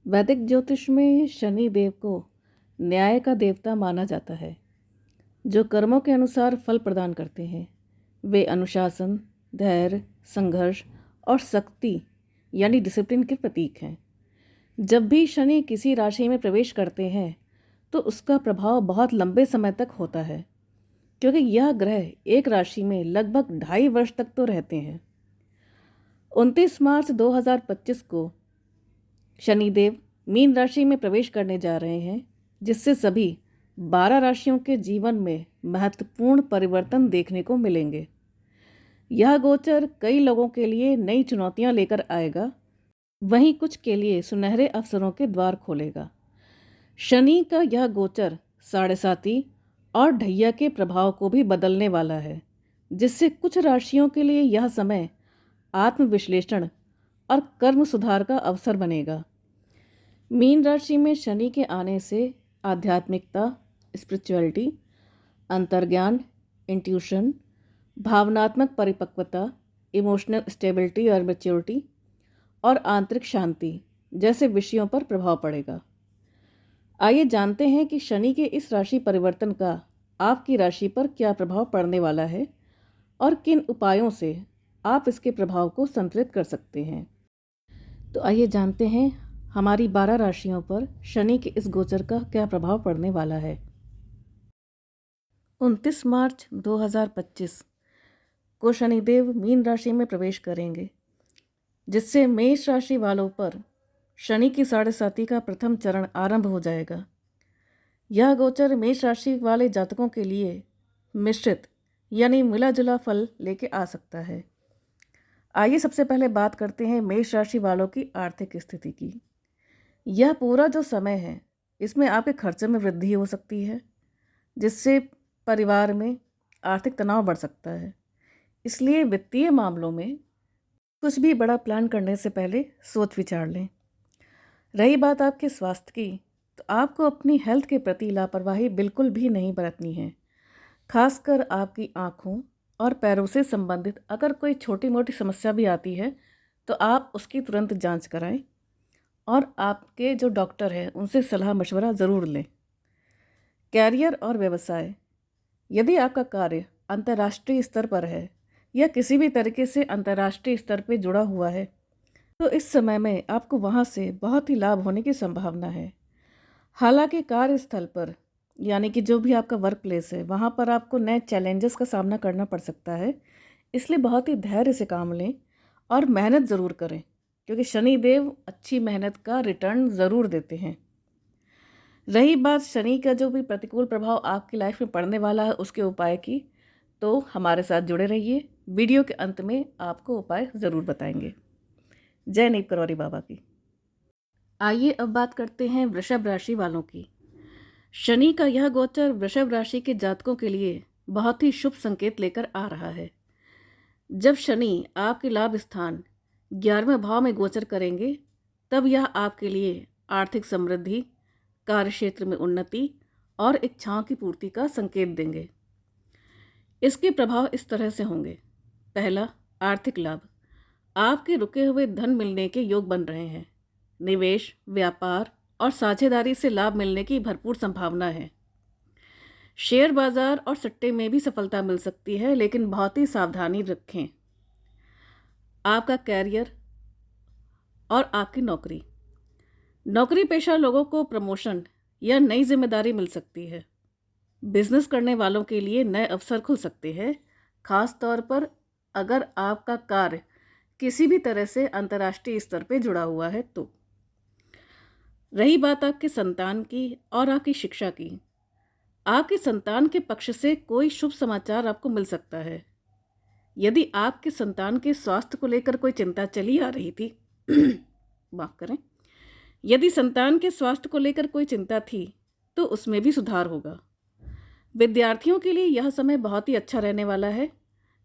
वैदिक ज्योतिष में शनि देव को न्याय का देवता माना जाता है, जो कर्मों के अनुसार फल प्रदान करते हैं। वे अनुशासन, धैर्य, संघर्ष और शक्ति यानी डिसिप्लिन के प्रतीक हैं। जब भी शनि किसी राशि में प्रवेश करते हैं तो उसका प्रभाव बहुत लंबे समय तक होता है, क्योंकि यह ग्रह एक राशि में लगभग 2.5 वर्ष तक तो रहते हैं। 29 मार्च 2025 को शनिदेव मीन राशि में प्रवेश करने जा रहे हैं, जिससे सभी 12 राशियों के जीवन में महत्वपूर्ण परिवर्तन देखने को मिलेंगे। यह गोचर कई लोगों के लिए नई चुनौतियां लेकर आएगा, वहीं कुछ के लिए सुनहरे अवसरों के द्वार खोलेगा। शनि का यह गोचर साढ़े साती और ढैया के प्रभाव को भी बदलने वाला है, जिससे कुछ राशियों के लिए यह समय आत्मविश्लेषण और कर्म सुधार का अवसर बनेगा। मीन राशि में शनि के आने से आध्यात्मिकता, स्पिरिचुअलिटी, अंतर्ज्ञान, इंट्यूशन, भावनात्मक परिपक्वता, इमोशनल स्टेबिलिटी और मैच्योरिटी और आंतरिक शांति जैसे विषयों पर प्रभाव पड़ेगा। आइए जानते हैं कि शनि के इस राशि परिवर्तन का आपकी राशि पर क्या प्रभाव पड़ने वाला है और किन उपायों से आप इसके प्रभाव को संतुलित कर सकते हैं। तो आइए जानते हैं हमारी 12 राशियों पर शनि के इस गोचर का क्या प्रभाव पड़ने वाला है। 29 मार्च 2025 को शनिदेव मीन राशि में प्रवेश करेंगे, जिससे मेष राशि वालों पर शनि की साढ़े साती का प्रथम चरण आरंभ हो जाएगा। यह गोचर मेष राशि वाले जातकों के लिए मिश्रित यानी मिला जुला फल लेके आ सकता है। आइए सबसे पहले बात करते हैं मेष राशि वालों की आर्थिक स्थिति की। यह पूरा जो समय है, इसमें आपके खर्चे में वृद्धि हो सकती है, जिससे परिवार में आर्थिक तनाव बढ़ सकता है। इसलिए वित्तीय मामलों में कुछ भी बड़ा प्लान करने से पहले सोच विचार लें। रही बात आपके स्वास्थ्य की, तो आपको अपनी हेल्थ के प्रति लापरवाही बिल्कुल भी नहीं बरतनी है। खासकर आपकी आँखों और पैरों से संबंधित अगर कोई छोटी मोटी समस्या भी आती है तो आप उसकी तुरंत जांच कराएं और आपके जो डॉक्टर हैं उनसे सलाह मशवरा ज़रूर लें। कैरियर और व्यवसाय, यदि आपका कार्य अंतर्राष्ट्रीय स्तर पर है या किसी भी तरीके से अंतर्राष्ट्रीय स्तर पर जुड़ा हुआ है, तो इस समय में आपको वहाँ से बहुत ही लाभ होने की संभावना है। हालांकि कार्यस्थल पर यानी कि जो भी आपका वर्क प्लेस है, वहाँ पर आपको नए चैलेंजेस का सामना करना पड़ सकता है। इसलिए बहुत ही धैर्य से काम लें और मेहनत ज़रूर करें, क्योंकि शनि देव अच्छी मेहनत का रिटर्न ज़रूर देते हैं। रही बात शनि का जो भी प्रतिकूल प्रभाव आपकी लाइफ में पड़ने वाला है उसके उपाय की, तो हमारे साथ जुड़े रहिए। वीडियो के अंत में आपको उपाय ज़रूर बताएंगे। जय नीप करौरी बाबा की। आइए अब बात करते हैं वृषभ राशि वालों की। शनि का यह गोचर वृषभ राशि के जातकों के लिए बहुत ही शुभ संकेत लेकर आ रहा है। जब शनि आपके लाभ स्थान 11वें भाव में गोचर करेंगे, तब यह आपके लिए आर्थिक समृद्धि, कार्यक्षेत्र में उन्नति और इच्छाओं की पूर्ति का संकेत देंगे। इसके प्रभाव इस तरह से होंगे। पहला, आर्थिक लाभ। आपके रुके हुए धन मिलने के योग बन रहे हैं। निवेश, व्यापार और साझेदारी से लाभ मिलने की भरपूर संभावना है। शेयर बाजार और सट्टे में भी सफलता मिल सकती है, लेकिन बहुत ही सावधानी रखें। आपका कैरियर और आपकी नौकरी, नौकरी पेशा लोगों को प्रमोशन या नई जिम्मेदारी मिल सकती है। बिजनेस करने वालों के लिए नए अवसर खुल सकते हैं, खास तौर पर अगर आपका कार्य किसी भी तरह से अंतर्राष्ट्रीय स्तर पर जुड़ा हुआ है तो। रही बात आपके संतान की और आपकी शिक्षा की, आपके संतान के पक्ष से कोई शुभ समाचार आपको मिल सकता है। यदि आपके संतान के स्वास्थ्य को लेकर कोई चिंता चली आ रही थी माफ करें, यदि संतान के स्वास्थ्य को लेकर कोई चिंता थी तो उसमें भी सुधार होगा। विद्यार्थियों के लिए यह समय बहुत ही अच्छा रहने वाला है।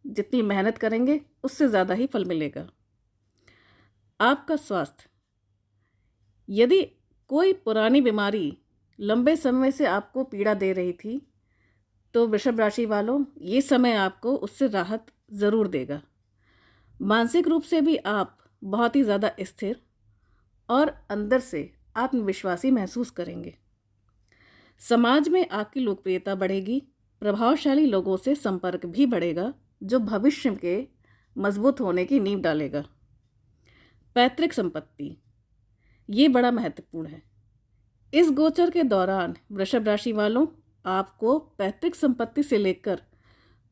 जितनी मेहनत करेंगे उससे ज़्यादा ही फल मिलेगा। आपका स्वास्थ्य, यदि कोई पुरानी बीमारी लंबे समय से आपको पीड़ा दे रही थी तो वृषभ राशि वालों, ये समय आपको उससे राहत ज़रूर देगा। मानसिक रूप से भी आप बहुत ही ज़्यादा स्थिर और अंदर से आत्मविश्वासी महसूस करेंगे। समाज में आपकी लोकप्रियता बढ़ेगी, प्रभावशाली लोगों से संपर्क भी बढ़ेगा, जो भविष्य के मजबूत होने की नींव डालेगा। पैतृक संपत्ति, ये बड़ा महत्वपूर्ण है। इस गोचर के दौरान वृषभ राशि वालों, आपको पैतृक संपत्ति से लेकर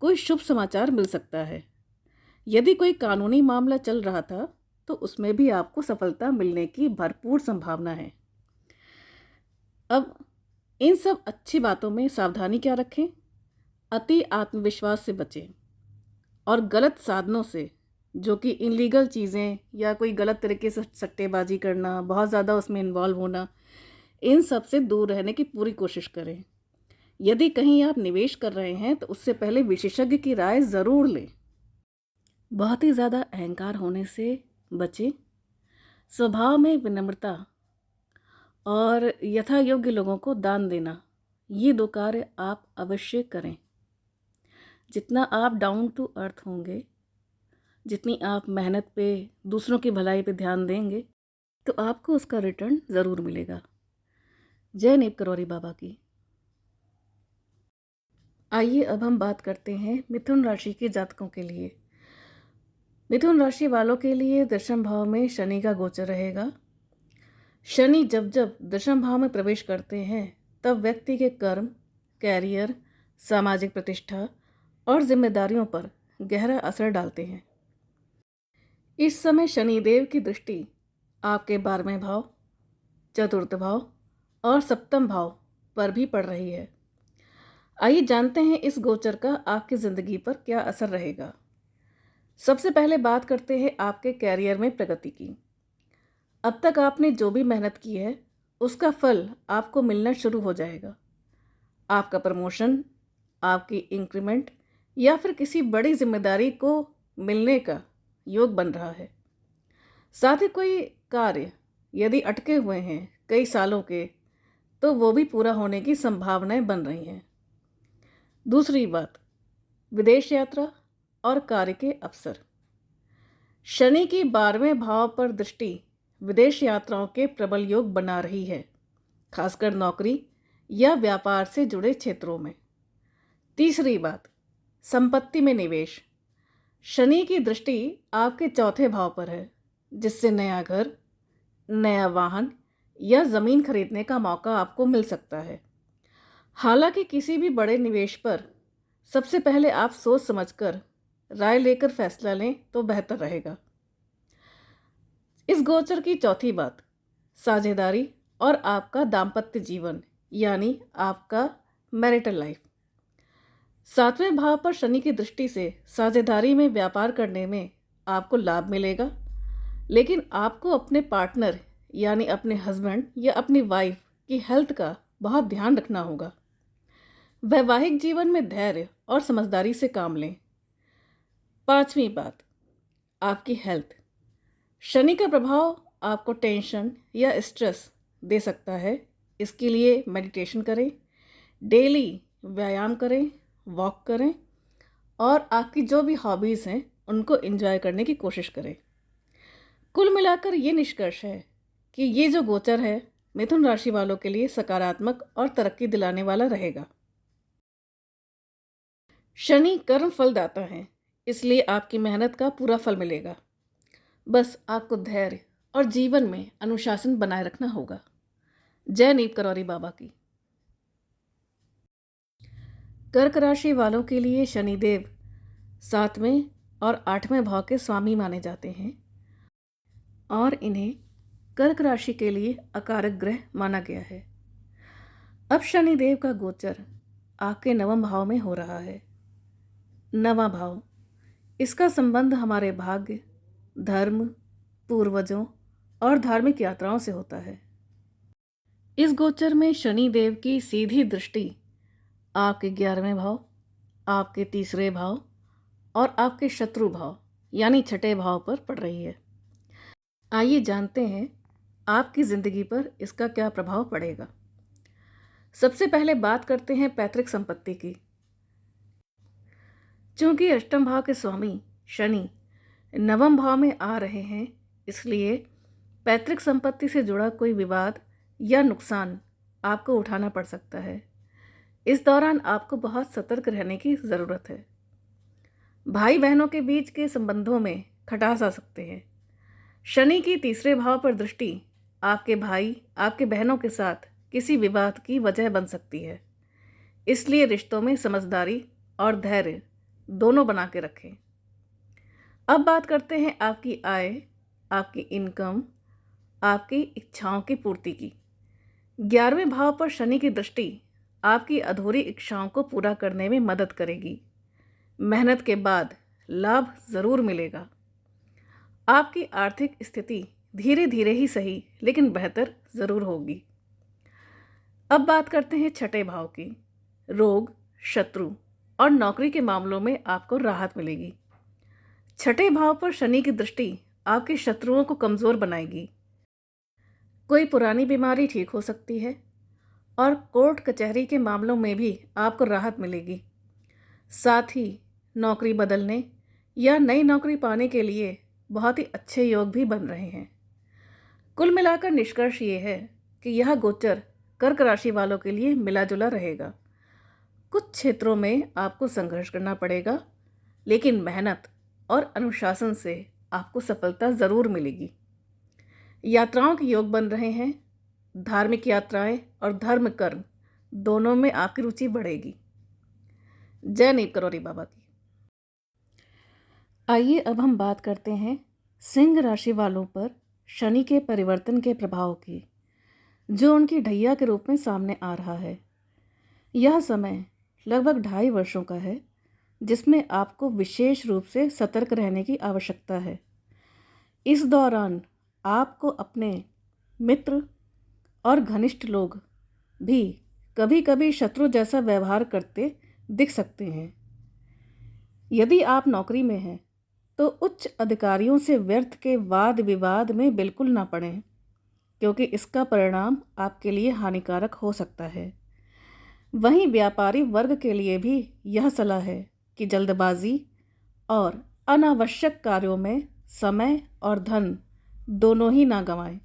कोई शुभ समाचार मिल सकता है। यदि कोई कानूनी मामला चल रहा था तो उसमें भी आपको सफलता मिलने की भरपूर संभावना है। अब इन सब अच्छी बातों में सावधानी क्या रखें? अति आत्मविश्वास से बचें और गलत साधनों से, जो कि इनलीगल चीज़ें या कोई गलत तरीके से सट्टेबाजी करना, बहुत ज़्यादा उसमें इन्वॉल्व होना, इन सब से दूर रहने की पूरी कोशिश करें। यदि कहीं आप निवेश कर रहे हैं तो उससे पहले विशेषज्ञ की राय ज़रूर लें। बहुत ही ज़्यादा अहंकार होने से बचें। स्वभाव में विनम्रता और यथा योग्य लोगों को दान देना, ये 2 कार्य आप अवश्य करें। जितना आप डाउन टू अर्थ होंगे, जितनी आप मेहनत पे, दूसरों की भलाई पे ध्यान देंगे, तो आपको उसका रिटर्न ज़रूर मिलेगा। जय नीप करौरी बाबा की। आइए अब हम बात करते हैं मिथुन राशि के जातकों के लिए। मिथुन राशि वालों के लिए दशम भाव में शनि का गोचर रहेगा। शनि जब जब दशम भाव में प्रवेश करते हैं तब व्यक्ति के कर्म, कैरियर, सामाजिक प्रतिष्ठा और जिम्मेदारियों पर गहरा असर डालते हैं। इस समय शनिदेव की दृष्टि आपके 12वें भाव, चतुर्थ भाव और सप्तम भाव पर भी पड़ रही है। आइए जानते हैं इस गोचर का आपकी ज़िंदगी पर क्या असर रहेगा। सबसे पहले बात करते हैं आपके कैरियर में प्रगति की। अब तक आपने जो भी मेहनत की है उसका फल आपको मिलना शुरू हो जाएगा। आपका प्रमोशन, आपकी इंक्रीमेंट या फिर किसी बड़ी जिम्मेदारी को मिलने का योग बन रहा है। साथ ही कोई कार्य यदि अटके हुए हैं कई सालों के, तो वो भी पूरा होने की संभावनाएं बन रही हैं। दूसरी बात, विदेश यात्रा और कार्य के अवसर। शनि की 12वें भाव पर दृष्टि विदेश यात्राओं के प्रबल योग बना रही है, खासकर नौकरी या व्यापार से जुड़े क्षेत्रों में। तीसरी बात, संपत्ति में निवेश। शनि की दृष्टि आपके चौथे भाव पर है, जिससे नया घर, नया वाहन या ज़मीन खरीदने का मौका आपको मिल सकता है। हालांकि किसी भी बड़े निवेश पर सबसे पहले आप सोच समझकर राय लेकर फैसला लें तो बेहतर रहेगा। इस गोचर की चौथी बात, साझेदारी और आपका दाम्पत्य जीवन, यानी आपका मैरिटल लाइफ। 7वें भाव पर शनि की दृष्टि से साझेदारी में व्यापार करने में आपको लाभ मिलेगा, लेकिन आपको अपने पार्टनर यानी अपने हस्बैंड या अपनी वाइफ की हेल्थ का बहुत ध्यान रखना होगा। वैवाहिक जीवन में धैर्य और समझदारी से काम लें। 5वीं बात, आपकी हेल्थ। शनि का प्रभाव आपको टेंशन या स्ट्रेस दे सकता है, इसके लिए मेडिटेशन करें, डेली व्यायाम करें, वॉक करें और आपकी जो भी हॉबीज़ हैं उनको एंजॉय करने की कोशिश करें। कुल मिलाकर ये निष्कर्ष है कि ये जो गोचर है मिथुन राशि वालों के लिए सकारात्मक और तरक्की दिलाने वाला रहेगा। शनि कर्म फलदाता है, इसलिए आपकी मेहनत का पूरा फल मिलेगा। बस आपको धैर्य और जीवन में अनुशासन बनाए रखना होगा। जय नीप करौरी बाबा की। कर्क राशि वालों के लिए शनिदेव 7वें और 8वें भाव के स्वामी माने जाते हैं और इन्हें कर्क राशि के लिए अकारक ग्रह माना गया है। अब शनिदेव का गोचर आपके 9वें भाव में हो रहा है। 9वां भाव, इसका संबंध हमारे भाग्य, धर्म, पूर्वजों और धार्मिक यात्राओं से होता है। इस गोचर में शनिदेव की सीधी दृष्टि आपके 11वें भाव, आपके तीसरे भाव और आपके शत्रु भाव यानी छठे भाव पर पड़ रही है। आइए जानते हैं आपकी ज़िंदगी पर इसका क्या प्रभाव पड़ेगा। सबसे पहले बात करते हैं पैतृक संपत्ति की। चूंकि अष्टम भाव के स्वामी शनि 9वें भाव में आ रहे हैं, इसलिए पैतृक संपत्ति से जुड़ा कोई विवाद या नुकसान आपको उठाना पड़ सकता है। इस दौरान आपको बहुत सतर्क रहने की ज़रूरत है। भाई बहनों के बीच के संबंधों में खटास आ सकते हैं। शनि की तीसरे भाव पर दृष्टि आपके भाई, आपके बहनों के साथ किसी विवाद की वजह बन सकती है। इसलिए रिश्तों में समझदारी और धैर्य दोनों बना के रखें। अब बात करते हैं आपकी आय, आपकी इनकम, आपकी इच्छाओं की पूर्ति की। 11वें भाव पर शनि की दृष्टि आपकी अधूरी इच्छाओं को पूरा करने में मदद करेगी। मेहनत के बाद लाभ ज़रूर मिलेगा। आपकी आर्थिक स्थिति धीरे धीरे ही सही लेकिन बेहतर ज़रूर होगी। अब बात करते हैं छठे भाव की। रोग, शत्रु और नौकरी के मामलों में आपको राहत मिलेगी। छठे भाव पर शनि की दृष्टि आपके शत्रुओं को कमज़ोर बनाएगी। कोई पुरानी बीमारी ठीक हो सकती है और कोर्ट कचहरी के मामलों में भी आपको राहत मिलेगी। साथ ही नौकरी बदलने या नई नौकरी पाने के लिए बहुत ही अच्छे योग भी बन रहे हैं। कुल मिलाकर निष्कर्ष ये है कि यह गोचर कर्क राशि वालों के लिए मिला जुला रहेगा। कुछ क्षेत्रों में आपको संघर्ष करना पड़ेगा, लेकिन मेहनत और अनुशासन से आपको सफलता ज़रूर मिलेगी। यात्राओं के योग बन रहे हैं। धार्मिक यात्राएं और धर्म कर्म दोनों में आपकी रुचि बढ़ेगी। जय नीप करोरी बाबा की। आइए अब हम बात करते हैं सिंह राशि वालों पर शनि के परिवर्तन के प्रभाव की, जो उनकी ढैया के रूप में सामने आ रहा है। यह समय लगभग 2.5 वर्षों का है, जिसमें आपको विशेष रूप से सतर्क रहने की आवश्यकता है। इस दौरान आपको अपने मित्र और घनिष्ठ लोग भी कभी कभी शत्रु जैसा व्यवहार करते दिख सकते हैं। यदि आप नौकरी में हैं तो उच्च अधिकारियों से व्यर्थ के वाद विवाद में बिल्कुल ना पड़ें, क्योंकि इसका परिणाम आपके लिए हानिकारक हो सकता है। वहीं व्यापारी वर्ग के लिए भी यह सलाह है कि जल्दबाजी और अनावश्यक कार्यों में समय और धन दोनों ही ना गंवाएं।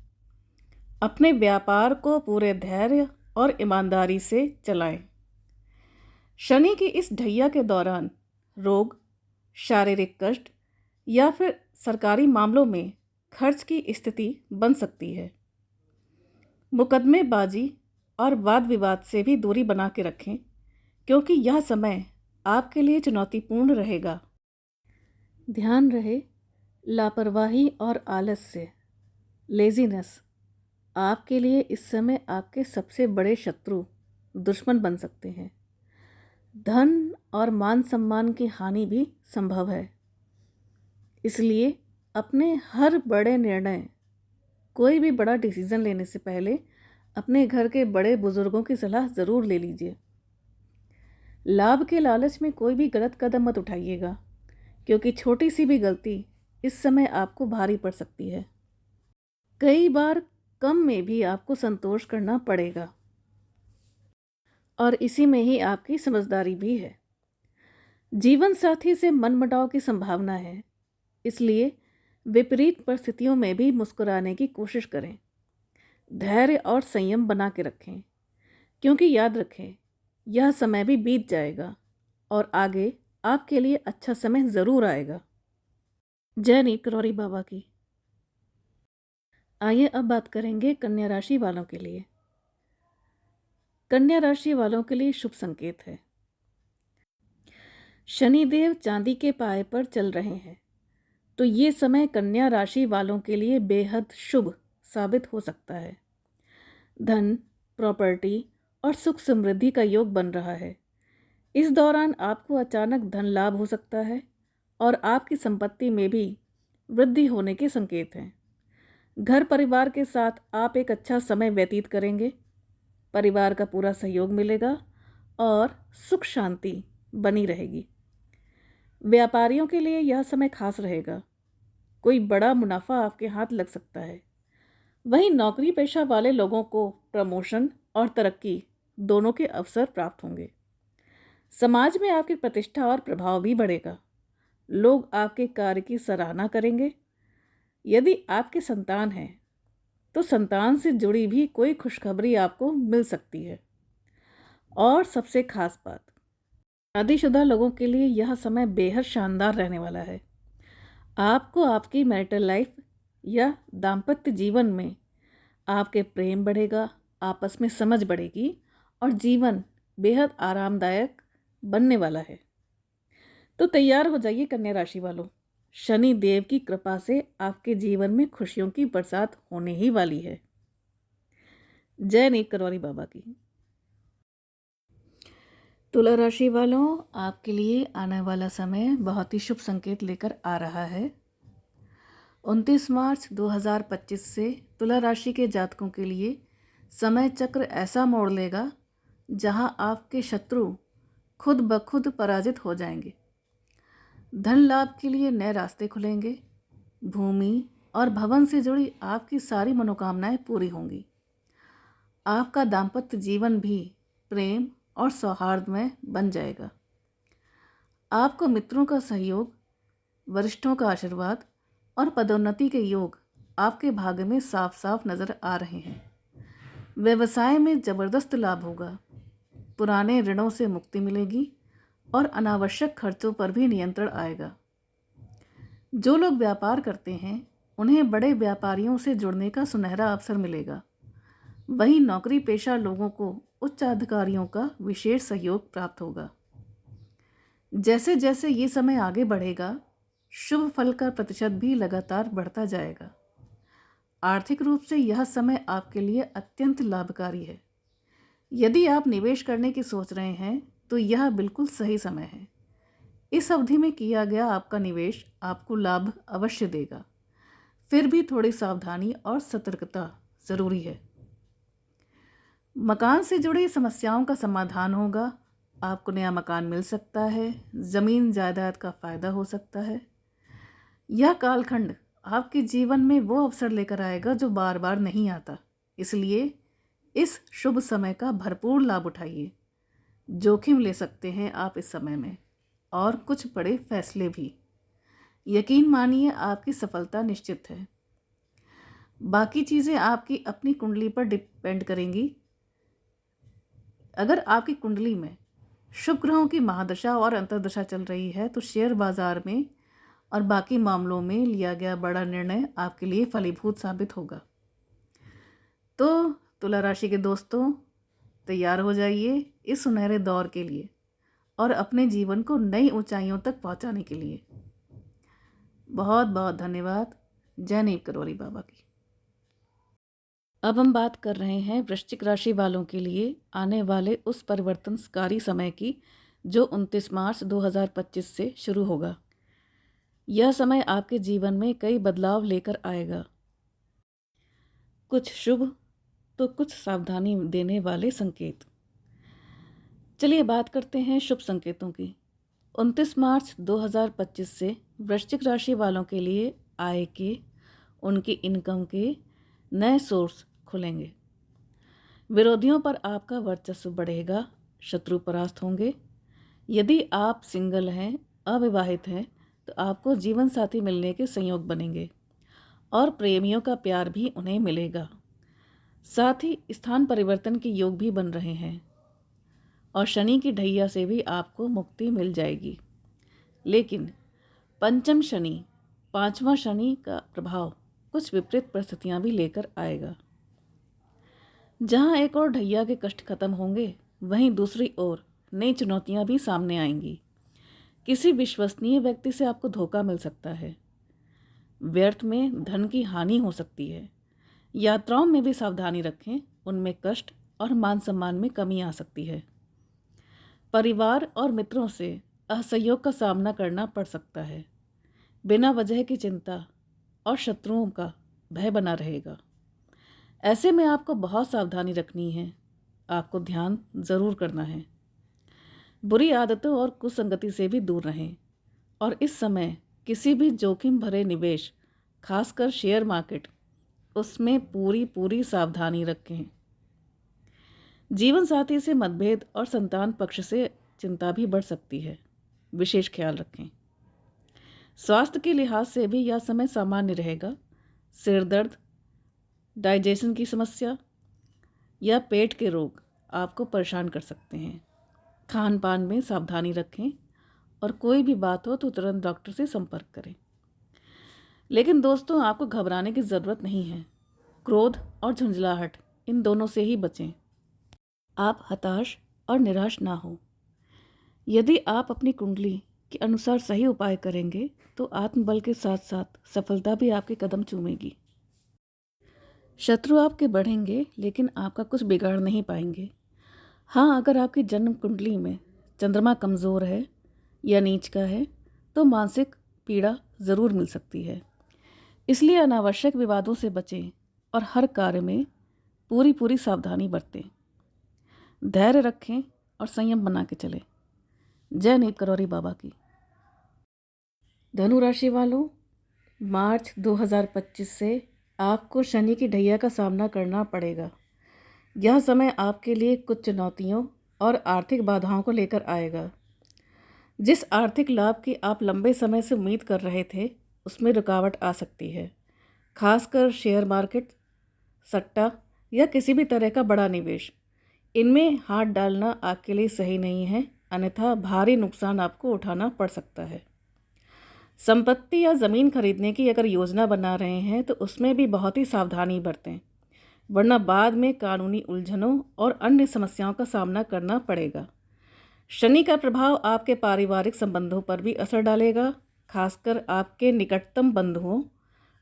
अपने व्यापार को पूरे धैर्य और ईमानदारी से चलाएं। शनि की इस ढैया के दौरान रोग, शारीरिक कष्ट या फिर सरकारी मामलों में खर्च की स्थिति बन सकती है। मुकदमेबाजी और वाद विवाद से भी दूरी बना के रखें, क्योंकि यह समय आपके लिए चुनौतीपूर्ण रहेगा। ध्यान रहे, लापरवाही और आलस्य, लेजीनेस आपके लिए इस समय आपके सबसे बड़े शत्रु, दुश्मन बन सकते हैं। धन और मान सम्मान की हानि भी संभव है। इसलिए अपने हर बड़े निर्णय, कोई भी बड़ा डिसीजन लेने से पहले अपने घर के बड़े बुजुर्गों की सलाह ज़रूर ले लीजिए। लाभ के लालच में कोई भी गलत कदम मत उठाइएगा, क्योंकि छोटी सी भी गलती इस समय आपको भारी पड़ सकती है। कई बार कम में भी आपको संतोष करना पड़ेगा, और इसी में ही आपकी समझदारी भी है। जीवन साथी से मनमुटाव की संभावना है, इसलिए विपरीत परिस्थितियों में भी मुस्कुराने की कोशिश करें। धैर्य और संयम बना के रखें, क्योंकि याद रखें, यह समय भी बीत जाएगा और आगे आपके लिए अच्छा समय ज़रूर आएगा। जय नीप करोरी बाबा की। आइए अब बात करेंगे कन्या राशि वालों के लिए। कन्या राशि वालों के लिए शुभ संकेत है। शनिदेव चांदी के पाए पर चल रहे हैं, तो ये समय कन्या राशि वालों के लिए बेहद शुभ साबित हो सकता है। धन, प्रॉपर्टी और सुख समृद्धि का योग बन रहा है। इस दौरान आपको अचानक धन लाभ हो सकता है और आपकी संपत्ति में भी वृद्धि होने के संकेत हैं। घर परिवार के साथ आप एक अच्छा समय व्यतीत करेंगे। परिवार का पूरा सहयोग मिलेगा और सुख शांति बनी रहेगी। व्यापारियों के लिए यह समय खास रहेगा। कोई बड़ा मुनाफा आपके हाथ लग सकता है। वहीं नौकरी पेशा वाले लोगों को प्रमोशन और तरक्की दोनों के अवसर प्राप्त होंगे। समाज में आपकी प्रतिष्ठा और प्रभाव भी बढ़ेगा। लोग आपके कार्य की सराहना करेंगे। यदि आपके संतान हैं तो संतान से जुड़ी भी कोई खुशखबरी आपको मिल सकती है। और सबसे खास बात, शादीशुदा लोगों के लिए यह समय बेहद शानदार रहने वाला है। आपको आपकी मैरिटल लाइफ या दाम्पत्य जीवन में आपके प्रेम बढ़ेगा, आपस में समझ बढ़ेगी और जीवन बेहद आरामदायक बनने वाला है। तो तैयार हो जाइए कन्या राशि वालों, शनि देव की कृपा से आपके जीवन में खुशियों की बरसात होने ही वाली है। जय नीप करवारी बाबा की। तुला राशि वालों, आपके लिए आने वाला समय बहुत ही शुभ संकेत लेकर आ रहा है। 29 मार्च 2025 से तुला राशि के जातकों के लिए समय चक्र ऐसा मोड़ लेगा जहां आपके शत्रु खुद ब खुद पराजित हो जाएंगे। धन लाभ के लिए नए रास्ते खुलेंगे। भूमि और भवन से जुड़ी आपकी सारी मनोकामनाएं पूरी होंगी। आपका दाम्पत्य जीवन भी प्रेम और सौहार्द में बन जाएगा। आपको मित्रों का सहयोग, वरिष्ठों का आशीर्वाद और पदोन्नति के योग आपके भाग्य में साफ साफ नजर आ रहे हैं। व्यवसाय में जबरदस्त लाभ होगा। पुराने ऋणों से मुक्ति मिलेगी और अनावश्यक खर्चों पर भी नियंत्रण आएगा। जो लोग व्यापार करते हैं उन्हें बड़े व्यापारियों से जुड़ने का सुनहरा अवसर मिलेगा। वहीं नौकरी पेशा लोगों को उच्च अधिकारियों का विशेष सहयोग प्राप्त होगा। जैसे जैसे ये समय आगे बढ़ेगा, शुभ फल का प्रतिशत भी लगातार बढ़ता जाएगा। आर्थिक रूप से यह समय आपके लिए अत्यंत लाभकारी है। यदि आप निवेश करने की सोच रहे हैं तो यह बिल्कुल सही समय है। इस अवधि में किया गया आपका निवेश आपको लाभ अवश्य देगा। फिर भी थोड़ी सावधानी और सतर्कता जरूरी है। मकान से जुड़ी समस्याओं का समाधान होगा। आपको नया मकान मिल सकता है। ज़मीन जायदाद का फायदा हो सकता है। यह कालखंड आपके जीवन में वो अवसर लेकर आएगा जो बार बार नहीं आता। इसलिए इस शुभ समय का भरपूर लाभ उठाइए। जोखिम ले सकते हैं आप इस समय में और कुछ बड़े फैसले भी। यकीन मानिए आपकी सफलता निश्चित है। बाकी चीज़ें आपकी अपनी कुंडली पर डिपेंड करेंगी। अगर आपकी कुंडली में शुभ ग्रहों की महादशा और अंतर्दशा चल रही है तो शेयर बाजार में और बाकी मामलों में लिया गया बड़ा निर्णय आपके लिए फलीभूत साबित होगा। तो तुला राशि के दोस्तों, तैयार हो जाइए इस सुनहरे दौर के लिए और अपने जीवन को नई ऊंचाइयों तक पहुंचाने के लिए। बहुत बहुत धन्यवाद। जय नीप करौरी बाबा की। अब हम बात कर रहे हैं वृश्चिक राशि वालों के लिए आने वाले उस परिवर्तनकारी समय की जो 29 मार्च 2025 से शुरू होगा। यह समय आपके जीवन में कई बदलाव लेकर आएगा। कुछ शुभ तो कुछ सावधानी देने वाले संकेत। चलिए बात करते हैं शुभ संकेतों की। 29 मार्च 2025 से वृश्चिक राशि वालों के लिए आय के, उनकी इनकम के नए सोर्स खुलेंगे। विरोधियों पर आपका वर्चस्व बढ़ेगा। शत्रु परास्त होंगे। यदि आप सिंगल हैं, अविवाहित हैं, तो आपको जीवन साथी मिलने के संयोग बनेंगे और प्रेमियों का प्यार भी उन्हें मिलेगा। साथ ही स्थान परिवर्तन के योग भी बन रहे हैं और शनि की ढैया से भी आपको मुक्ति मिल जाएगी। लेकिन पंचम शनि, पांचवा शनि का प्रभाव कुछ विपरीत परिस्थितियां भी लेकर आएगा। जहां एक और ढैया के कष्ट खत्म होंगे, वहीं दूसरी ओर नई चुनौतियां भी सामने आएंगी। किसी विश्वसनीय व्यक्ति से आपको धोखा मिल सकता है। व्यर्थ में धन की हानि हो सकती है। यात्राओं में भी सावधानी रखें, उनमें कष्ट और मान सम्मान में कमी आ सकती है। परिवार और मित्रों से असहयोग का सामना करना पड़ सकता है। बिना वजह की चिंता और शत्रुओं का भय बना रहेगा। ऐसे में आपको बहुत सावधानी रखनी है। आपको ध्यान जरूर करना है। बुरी आदतों और कुसंगति से भी दूर रहें और इस समय किसी भी जोखिम भरे निवेश, खासकर शेयर मार्केट, उसमें पूरी सावधानी रखें। जीवन साथी से मतभेद और संतान पक्ष से चिंता भी बढ़ सकती है। विशेष ख्याल रखें। स्वास्थ्य के लिहाज से भी यह समय सामान्य रहेगा। सिर दर्द, डाइजेशन की समस्या या पेट के रोग आपको परेशान कर सकते हैं। खान पान में सावधानी रखें और कोई भी बात हो तो तुरंत डॉक्टर से संपर्क करें। लेकिन दोस्तों, आपको घबराने की ज़रूरत नहीं है। क्रोध और झुंझलाहट, इन दोनों से ही बचें। आप हताश और निराश ना हो। यदि आप अपनी कुंडली के अनुसार सही उपाय करेंगे तो आत्मबल के साथ साथ सफलता भी आपके कदम चूमेगी। शत्रु आपके बढ़ेंगे लेकिन आपका कुछ बिगाड़ नहीं पाएंगे। हाँ, अगर आपकी जन्म कुंडली में चंद्रमा कमज़ोर है या नीच का है तो मानसिक पीड़ा ज़रूर मिल सकती है। इसलिए अनावश्यक विवादों से बचें और हर कार्य में पूरी सावधानी बरतें। धैर्य रखें और संयम बना के चलें। जय नीत करौरी बाबा की। धनु राशि वालों, मार्च 2025 से आपको शनि की ढैया का सामना करना पड़ेगा। यह समय आपके लिए कुछ चुनौतियों और आर्थिक बाधाओं को लेकर आएगा। जिस आर्थिक लाभ की आप लंबे समय से उम्मीद कर रहे थे, उसमें रुकावट आ सकती है। खासकर शेयर मार्केट, सट्टा या किसी भी तरह का बड़ा निवेश, इनमें हाथ डालना आपके लिए सही नहीं है, अन्यथा भारी नुकसान आपको उठाना पड़ सकता है। संपत्ति या ज़मीन खरीदने की अगर योजना बना रहे हैं तो उसमें भी बहुत ही सावधानी बरतें, वरना बाद में कानूनी उलझनों और अन्य समस्याओं का सामना करना पड़ेगा। शनि का प्रभाव आपके पारिवारिक संबंधों पर भी असर डालेगा। खासकर आपके निकटतम बंधुओं,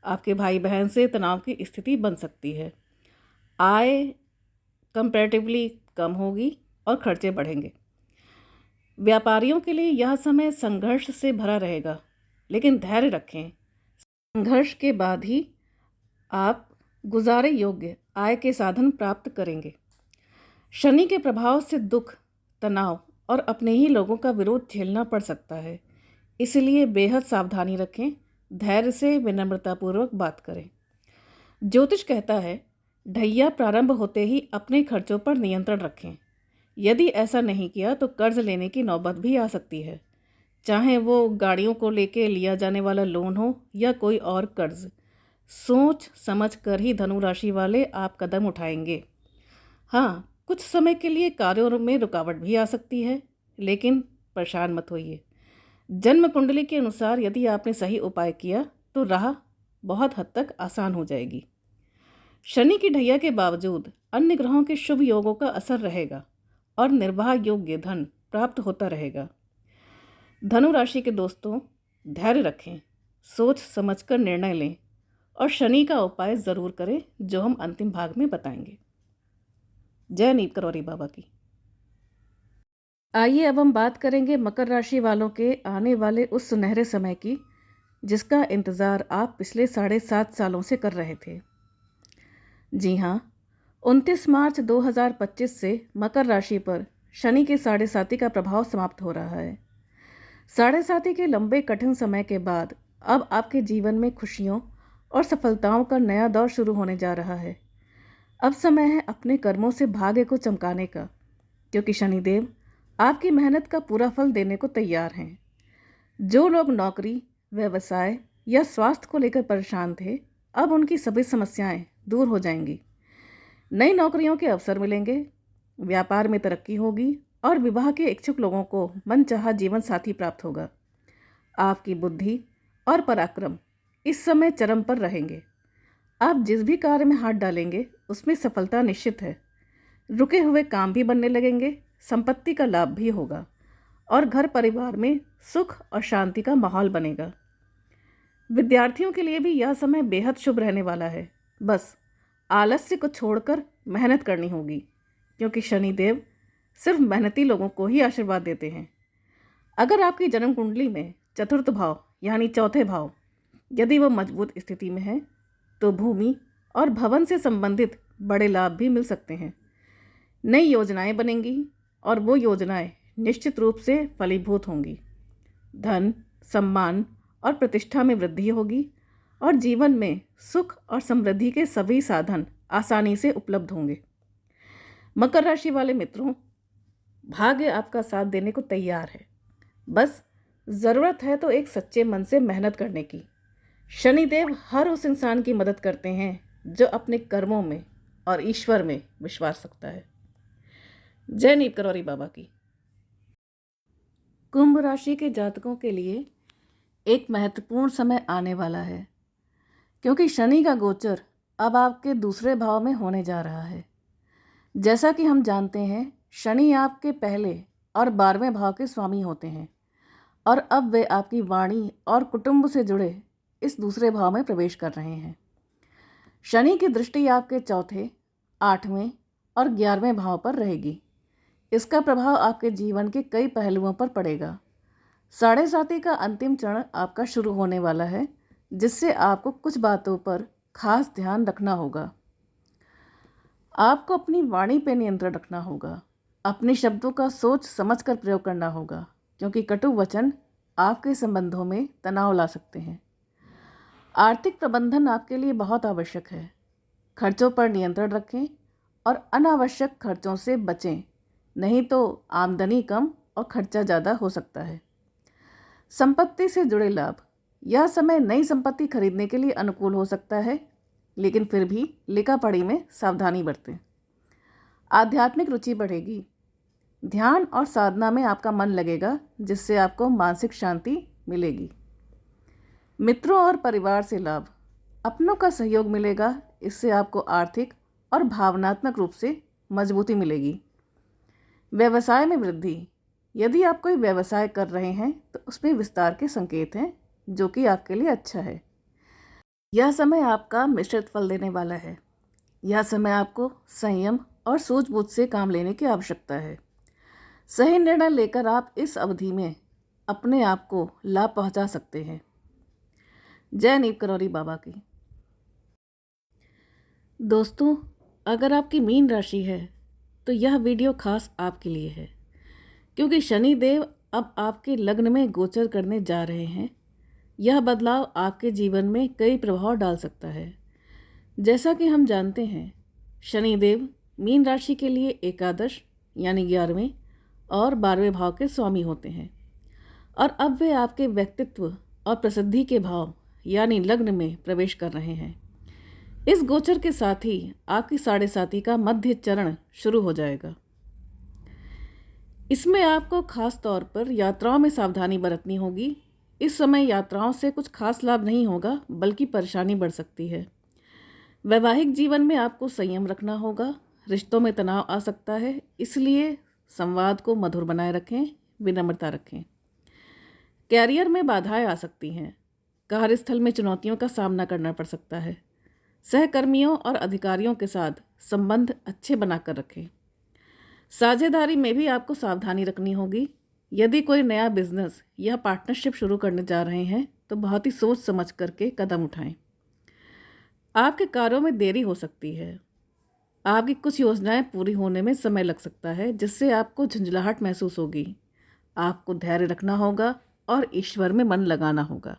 आपके भाई बहन से तनाव की स्थिति बन सकती है। आय कंपैरेटिवली कम होगी और खर्चे बढ़ेंगे। व्यापारियों के लिए यह समय संघर्ष से भरा रहेगा, लेकिन धैर्य रखें। संघर्ष के बाद ही आप गुजारे योग्य आय के साधन प्राप्त करेंगे। शनि के प्रभाव से दुख, तनाव और अपने ही लोगों का विरोध झेलना पड़ सकता है, इसलिए बेहद सावधानी रखें। धैर्य से विनम्रतापूर्वक बात करें। ज्योतिष कहता है, ढैया प्रारंभ होते ही अपने खर्चों पर नियंत्रण रखें। यदि ऐसा नहीं किया तो कर्ज लेने की नौबत भी आ सकती है, चाहे वो गाड़ियों को लेके लिया जाने वाला लोन हो या कोई और कर्ज। सोच समझ कर ही धनु राशि वाले आप कदम उठाएंगे। हाँ, कुछ समय के लिए कार्यों में रुकावट भी आ सकती है, लेकिन परेशान मत होइए। जन्म कुंडली के अनुसार यदि आपने सही उपाय किया तो राह बहुत हद तक आसान हो जाएगी। शनि की ढैया के बावजूद अन्य ग्रहों के शुभ योगों का असर रहेगा और निर्वाह योग्य धन प्राप्त होता रहेगा। धनु राशि के दोस्तों, धैर्य रखें, सोच समझकर निर्णय लें और शनि का उपाय ज़रूर करें, जो हम अंतिम भाग में बताएंगे। जय नीत करौरी बाबा की। आइए अब हम बात करेंगे मकर राशि वालों के आने वाले उस सुनहरे समय की, जिसका इंतज़ार आप पिछले 7.5 सालों से कर रहे थे। जी हाँ, 29 मार्च 2025 से मकर राशि पर शनि की 7.5 का प्रभाव समाप्त हो रहा है। 7.5 के लंबे कठिन समय के बाद अब आपके जीवन में खुशियों और सफलताओं का नया दौर शुरू होने जा रहा है। अब समय है अपने कर्मों से भाग्य को चमकाने का, क्योंकि शनिदेव आपकी मेहनत का पूरा फल देने को तैयार हैं। जो लोग नौकरी, व्यवसाय या स्वास्थ्य को लेकर परेशान थे, अब उनकी सभी समस्याएं दूर हो जाएंगी। नई नौकरियों के अवसर मिलेंगे, व्यापार में तरक्की होगी और विवाह के इच्छुक लोगों को मनचाहा जीवन साथी प्राप्त होगा। आपकी बुद्धि और पराक्रम इस समय चरम पर रहेंगे। आप जिस भी कार्य में हाथ डालेंगे उसमें सफलता निश्चित है। रुके हुए काम भी बनने लगेंगे, संपत्ति का लाभ भी होगा और घर परिवार में सुख और शांति का माहौल बनेगा। विद्यार्थियों के लिए भी यह समय बेहद शुभ रहने वाला है। बस आलस्य को छोड़कर मेहनत करनी होगी, क्योंकि शनिदेव सिर्फ मेहनती लोगों को ही आशीर्वाद देते हैं। अगर आपकी जन्म कुंडली में चतुर्थ भाव यानी चौथे भाव यदि वो मजबूत स्थिति में है तो भूमि और भवन से संबंधित बड़े लाभ भी मिल सकते हैं। नई योजनाएं बनेंगी और वो योजनाएं निश्चित रूप से फलीभूत होंगी। धन, सम्मान और प्रतिष्ठा में वृद्धि होगी और जीवन में सुख और समृद्धि के सभी साधन आसानी से उपलब्ध होंगे। मकर राशि वाले मित्रों, भाग्य आपका साथ देने को तैयार है। बस ज़रूरत है तो एक सच्चे मन से मेहनत करने की। शनिदेव हर उस इंसान की मदद करते हैं जो अपने कर्मों में और ईश्वर में विश्वास रखता है। जय नीप करौरी बाबा की। कुंभ राशि के जातकों के लिए एक महत्वपूर्ण समय आने वाला है, क्योंकि शनि का गोचर अब आपके दूसरे भाव में होने जा रहा है। जैसा कि हम जानते हैं, शनि आपके पहले और 12वें भाव के स्वामी होते हैं और अब वे आपकी वाणी और कुटुंब से जुड़े इस दूसरे भाव में प्रवेश कर रहे हैं। शनि की दृष्टि आपके चौथे, 8वें और 11वें भाव पर रहेगी। इसका प्रभाव आपके जीवन के कई पहलुओं पर पड़ेगा। साढ़े साती का अंतिम चरण आपका शुरू होने वाला है, जिससे आपको कुछ बातों पर खास ध्यान रखना होगा। आपको अपनी वाणी पर नियंत्रण रखना होगा। अपने शब्दों का सोच समझकर प्रयोग करना होगा, क्योंकि कटु वचन आपके संबंधों में तनाव ला सकते हैं। आर्थिक प्रबंधन आपके लिए बहुत आवश्यक है। खर्चों पर नियंत्रण रखें और अनावश्यक खर्चों से बचें, नहीं तो आमदनी कम और खर्चा ज़्यादा हो सकता है। संपत्ति से जुड़े लाभ। यह समय नई संपत्ति खरीदने के लिए अनुकूल हो सकता है, लेकिन फिर भी लिखा-पढ़ी में सावधानी बरतें। आध्यात्मिक रुचि बढ़ेगी। ध्यान और साधना में आपका मन लगेगा, जिससे आपको मानसिक शांति मिलेगी। मित्रों और परिवार से लाभ। अपनों का सहयोग मिलेगा, इससे आपको आर्थिक और भावनात्मक रूप से मजबूती मिलेगी। व्यवसाय में वृद्धि। यदि आप कोई व्यवसाय कर रहे हैं तो उसमें विस्तार के संकेत हैं, जो कि आपके लिए अच्छा है। यह समय आपका मिश्रित फल देने वाला है। यह समय आपको संयम और सूझबूझ से काम लेने की आवश्यकता है। सही निर्णय लेकर आप इस अवधि में अपने आप को लाभ पहुंचा सकते हैं। जय नीप करौरी बाबा की। दोस्तों, अगर आपकी मीन राशि है तो यह वीडियो खास आपके लिए है, क्योंकि शनि देव अब आपके लग्न में गोचर करने जा रहे हैं। यह बदलाव आपके जीवन में कई प्रभाव डाल सकता है। जैसा कि हम जानते हैं, शनि देव मीन राशि के लिए एकादश यानी 11वें और 12वें भाव के स्वामी होते हैं और अब वे आपके व्यक्तित्व और प्रसिद्धि के भाव यानी लग्न में प्रवेश कर रहे हैं। इस गोचर के साथ ही आपकी साढ़े साती का मध्य चरण शुरू हो जाएगा। इसमें आपको खास तौर पर यात्राओं में सावधानी बरतनी होगी। इस समय यात्राओं से कुछ खास लाभ नहीं होगा, बल्कि परेशानी बढ़ सकती है। वैवाहिक जीवन में आपको संयम रखना होगा। रिश्तों में तनाव आ सकता है, इसलिए संवाद को मधुर बनाए रखें, विनम्रता रखें। कैरियर में बाधाएं आ सकती हैं। कार्यस्थल में चुनौतियों का सामना करना पड़ सकता है। सहकर्मियों और अधिकारियों के साथ संबंध अच्छे बनाकर रखें। साझेदारी में भी आपको सावधानी रखनी होगी। यदि कोई नया बिजनेस या पार्टनरशिप शुरू करने जा रहे हैं तो बहुत ही सोच समझ करके कदम उठाएं। आपके कार्यों में देरी हो सकती है। आपकी कुछ योजनाएं पूरी होने में समय लग सकता है, जिससे आपको झंझलाहट महसूस होगी। आपको धैर्य रखना होगा और ईश्वर में मन लगाना होगा।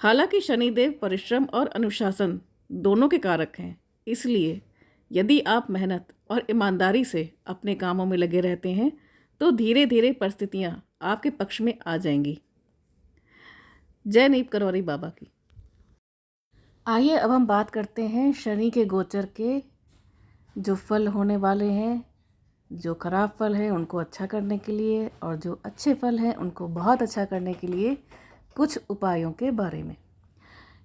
हालांकि शनिदेव परिश्रम और अनुशासन दोनों के कारक हैं, इसलिए यदि आप मेहनत और ईमानदारी से अपने कामों में लगे रहते हैं तो धीरे धीरे परिस्थितियां आपके पक्ष में आ जाएंगी। जय नीप करौरी बाबा की। आइए अब हम बात करते हैं शनि के गोचर के जो फल होने वाले हैं। जो खराब फल हैं उनको अच्छा करने के लिए और जो अच्छे फल हैं उनको बहुत अच्छा करने के लिए कुछ उपायों के बारे में।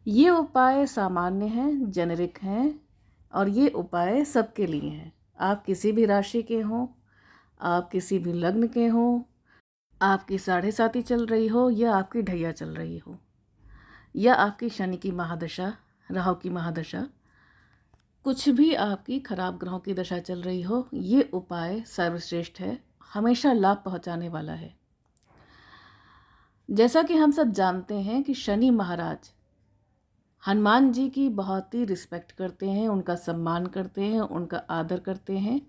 ये उपाय सामान्य हैं, जेनेरिक हैं और ये उपाय सबके लिए हैं। आप किसी भी राशि के हों, आप किसी भी लग्न के हों, आपकी साढ़े साती चल रही हो या आपकी ढैया चल रही हो, या आपकी शनि की महादशा, राहु की महादशा, कुछ भी आपकी खराब ग्रहों की दशा चल रही हो, ये उपाय सर्वश्रेष्ठ है, हमेशा लाभ पहुंचाने वाला है। जैसा कि हम सब जानते हैं कि शनि महाराज हनुमान जी की बहुत ही रिस्पेक्ट करते हैं, उनका सम्मान करते हैं, उनका आदर करते हैं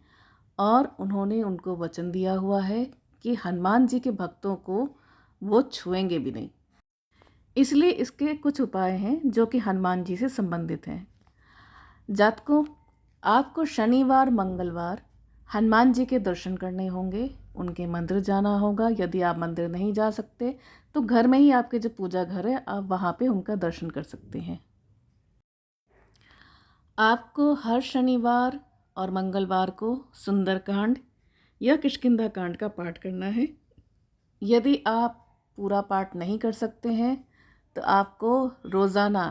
और उन्होंने उनको वचन दिया हुआ है कि हनुमान जी के भक्तों को वो छुएंगे भी नहीं। इसलिए इसके कुछ उपाय हैं जो कि हनुमान जी से संबंधित हैं। जातकों, आपको शनिवार मंगलवार हनुमान जी के दर्शन करने होंगे, उनके मंदिर जाना होगा। यदि आप मंदिर नहीं जा सकते तो घर में ही आपके जो पूजा घर है आप वहाँ पे उनका दर्शन कर सकते हैं। आपको हर शनिवार और मंगलवार को सुंदरकांड या किष्किंधा कांड का पाठ करना है। यदि आप पूरा पाठ नहीं कर सकते हैं तो आपको रोज़ाना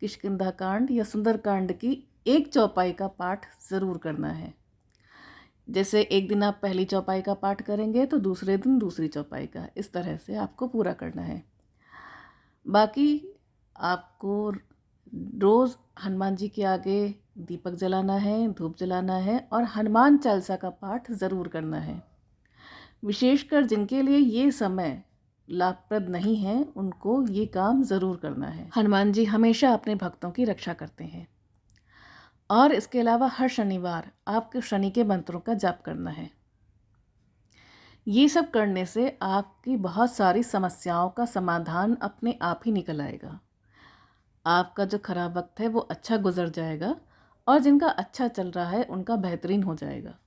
किष्किंधा कांड या सुंदरकांड की एक चौपाई का पाठ ज़रूर करना है। जैसे एक दिन आप पहली चौपाई का पाठ करेंगे तो दूसरे दिन दूसरी चौपाई का, इस तरह से आपको पूरा करना है। बाकी आपको रोज़ हनुमान जी के आगे दीपक जलाना है, धूप जलाना है और हनुमान चालीसा का पाठ ज़रूर करना है। विशेषकर जिनके लिए ये समय लाभप्रद नहीं है उनको ये काम ज़रूर करना है। हनुमान जी हमेशा अपने भक्तों की रक्षा करते हैं। और इसके अलावा हर शनिवार आपको शनि के मंत्रों का जाप करना है। ये सब करने से आपकी बहुत सारी समस्याओं का समाधान अपने आप ही निकल आएगा। आपका जो खराब वक्त है वो अच्छा गुजर जाएगा और जिनका अच्छा चल रहा है उनका बेहतरीन हो जाएगा।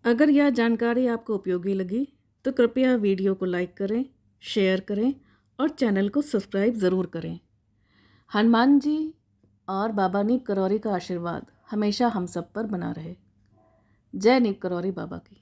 अगर यह जानकारी आपको उपयोगी लगी तो कृपया वीडियो को लाइक करें, शेयर करें और चैनल को सब्सक्राइब ज़रूर करें। हनुमान जी और बाबा नीम करौरी का आशीर्वाद हमेशा हम सब पर बना रहे। जय नीम करौरी बाबा की।